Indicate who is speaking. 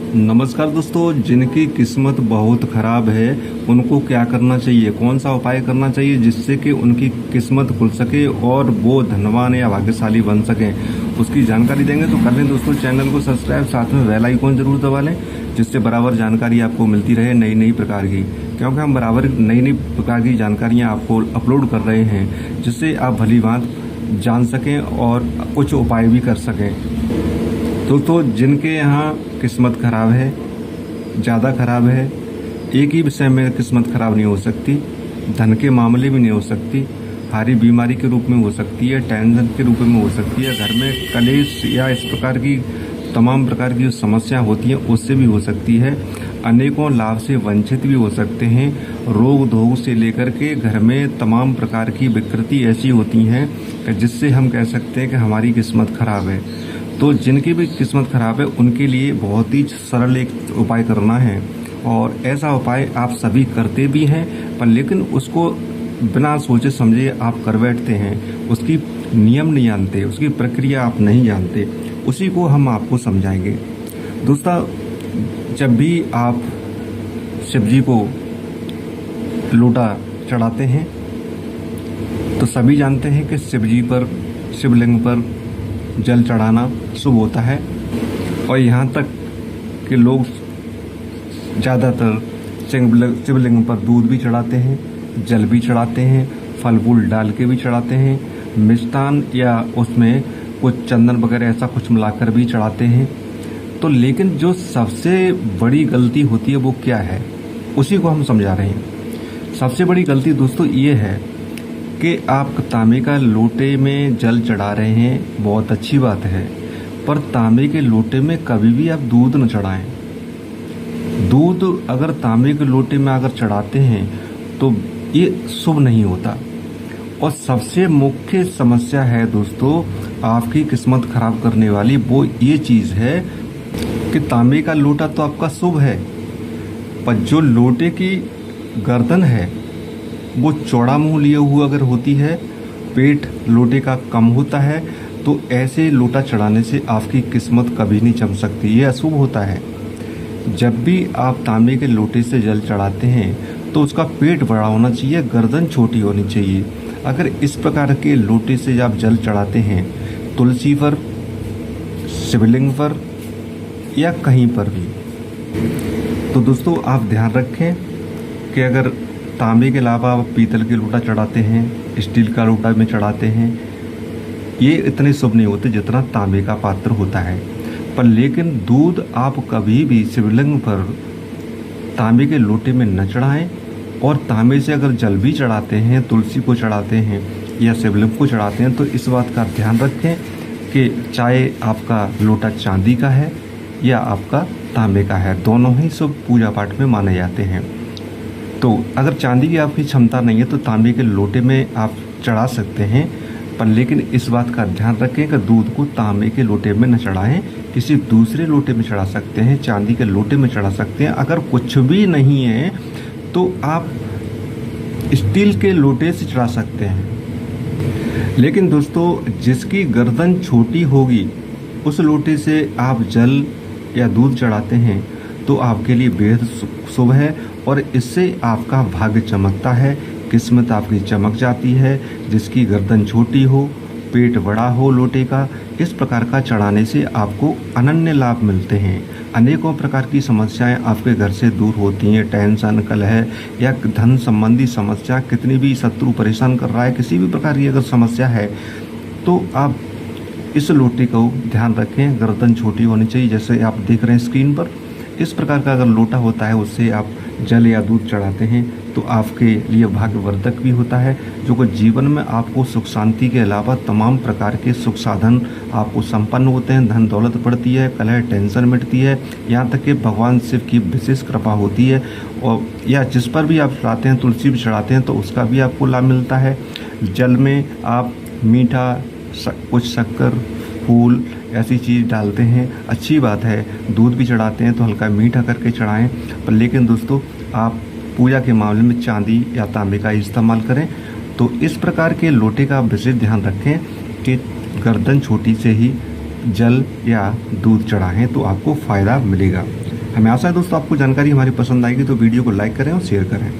Speaker 1: नमस्कार दोस्तों, जिनकी किस्मत बहुत खराब है उनको क्या करना चाहिए, कौन सा उपाय करना चाहिए जिससे कि उनकी किस्मत खुल सके और वो धनवान या भाग्यशाली बन सकें, उसकी जानकारी देंगे। तो कर लें दोस्तों चैनल को सब्सक्राइब, साथ में बेल आइकॉन जरूर दबा लें जिससे बराबर जानकारी आपको मिलती रहे नई नई प्रकार की, क्योंकि हम बराबर नई नई प्रकार की जानकारियाँ आपको अपलोड कर रहे हैं जिससे आप भली भांत जान सकें और कुछ उपाय भी कर सकें। दोस्तों, जिनके यहाँ किस्मत खराब है, ज़्यादा खराब है, एक ही विषय में किस्मत खराब नहीं हो सकती, धन के मामले में नहीं हो सकती, भारी बीमारी के रूप में हो सकती है, टेंशन के रूप में हो सकती है, घर में कलेश या इस प्रकार की तमाम प्रकार की जो समस्या होती हैं उससे भी हो सकती है, अनेकों लाभ से वंचित भी हो सकते हैं, रोग धोग से लेकर के घर में तमाम प्रकार की विकृति ऐसी होती हैं कि जिससे हम कह सकते हैं कि हमारी किस्मत खराब है। तो जिनकी भी किस्मत खराब है उनके लिए बहुत ही सरल एक उपाय करना है, और ऐसा उपाय आप सभी करते भी हैं, पर लेकिन उसको बिना सोचे समझे आप कर बैठते हैं, उसकी नियम नहीं जानते, उसकी प्रक्रिया आप नहीं जानते, उसी को हम आपको समझाएंगे। दोस्तों, जब भी आप शिव जी को लोटा चढ़ाते हैं तो सभी जानते हैं कि शिव जी पर, शिवलिंग पर जल चढ़ाना शुभ होता है, और यहाँ तक कि लोग ज़्यादातर शिवलिंग पर दूध भी चढ़ाते हैं, जल भी चढ़ाते हैं, फल फूल डाल के भी चढ़ाते हैं, मिष्टान या उसमें कुछ चंदन वगैरह ऐसा कुछ मिलाकर भी चढ़ाते हैं। तो लेकिन जो सबसे बड़ी गलती होती है वो क्या है, उसी को हम समझा रहे हैं। सबसे बड़ी गलती दोस्तों ये है कि आप तांबे का लोटे में जल चढ़ा रहे हैं, बहुत अच्छी बात है, पर तांबे के लोटे में कभी भी आप दूध न चढ़ाएं। दूध अगर तांबे के लोटे में अगर चढ़ाते हैं तो ये शुभ नहीं होता। और सबसे मुख्य समस्या है दोस्तों आपकी किस्मत खराब करने वाली, वो ये चीज़ है कि तांबे का लोटा तो आपका शुभ है, पर जो लोटे की गर्दन है वो चौड़ा मुंह लिए हुआ अगर होती है, पेट लोटे का कम होता है, तो ऐसे लोटा चढ़ाने से आपकी किस्मत कभी नहीं चम सकती, ये अशुभ होता है। जब भी आप तांबे के लोटे से जल चढ़ाते हैं तो उसका पेट बड़ा होना चाहिए, गर्दन छोटी होनी चाहिए। अगर इस प्रकार के लोटे से आप जल चढ़ाते हैं तुलसी पर, शिवलिंग पर या कहीं पर भी, तो दोस्तों आप ध्यान रखें कि अगर तांबे के अलावा आप पीतल के लोटा चढ़ाते हैं, स्टील का लोटा में चढ़ाते हैं, ये इतने शुभ नहीं होते जितना तांबे का पात्र होता है। पर लेकिन दूध आप कभी भी शिवलिंग पर तांबे के लोटे में न चढ़ाएं, और तांबे से अगर जल भी चढ़ाते हैं, तुलसी को चढ़ाते हैं या शिवलिंग को चढ़ाते हैं, तो इस बात का ध्यान रखें कि चाहे आपका लोटा चांदी का है या आपका तांबे का है, दोनों ही शुभ पूजा पाठ में माने जाते हैं। तो अगर चांदी की आपकी क्षमता नहीं है तो तांबे के लोटे में आप चढ़ा सकते हैं, पर लेकिन इस बात का ध्यान रखें कि दूध को तांबे के लोटे में न चढ़ाएं, किसी दूसरे लोटे में चढ़ा सकते हैं, चांदी के लोटे में चढ़ा सकते हैं। अगर कुछ भी नहीं है तो आप स्टील के लोटे से चढ़ा सकते हैं। लेकिन दोस्तों, जिसकी गर्दन छोटी होगी उस लोटे से आप जल या दूध चढ़ाते हैं तो आपके लिए बेहद शुभ है, और इससे आपका भाग्य चमकता है, किस्मत आपकी चमक जाती है। जिसकी गर्दन छोटी हो, पेट बड़ा हो लोटे का, इस प्रकार का चढ़ाने से आपको अनन्य लाभ मिलते हैं। अनेकों प्रकार की समस्याएं आपके घर से दूर होती हैं, टेंशन, कलह या धन संबंधी समस्या, कितनी भी शत्रु परेशान कर रहा है, किसी भी प्रकार की अगर समस्या है तो आप इस लोटे को ध्यान रखें, गर्दन छोटी होनी चाहिए, जैसे आप देख रहे हैं स्क्रीन पर। इस प्रकार का अगर लोटा होता है उससे आप जल या दूध चढ़ाते हैं तो आपके लिए भाग्यवर्धक भी होता है, जो कि जीवन में आपको सुख शांति के अलावा तमाम प्रकार के सुख साधन आपको संपन्न होते हैं, धन दौलत बढ़ती है, कलह टेंशन मिटती है, यहाँ तक कि भगवान शिव की विशेष कृपा होती है। और या जिस पर भी आप चढ़ाते हैं, तुलसी भी चढ़ाते हैं तो उसका भी आपको लाभ मिलता है। जल में आप मीठा, कुछ शक्कर, फूल ऐसी चीज़ डालते हैं, अच्छी बात है। दूध भी चढ़ाते हैं तो हल्का मीठा करके चढ़ाएं, पर लेकिन दोस्तों आप पूजा के मामले में चांदी या तांबे का इस्तेमाल करें। तो इस प्रकार के लोटे का विशेष ध्यान रखें कि गर्दन छोटी से ही जल या दूध चढ़ाएं तो आपको फ़ायदा मिलेगा। हमें आशा है दोस्तों आपको जानकारी हमारी पसंद आएगी, तो वीडियो को लाइक करें और शेयर करें।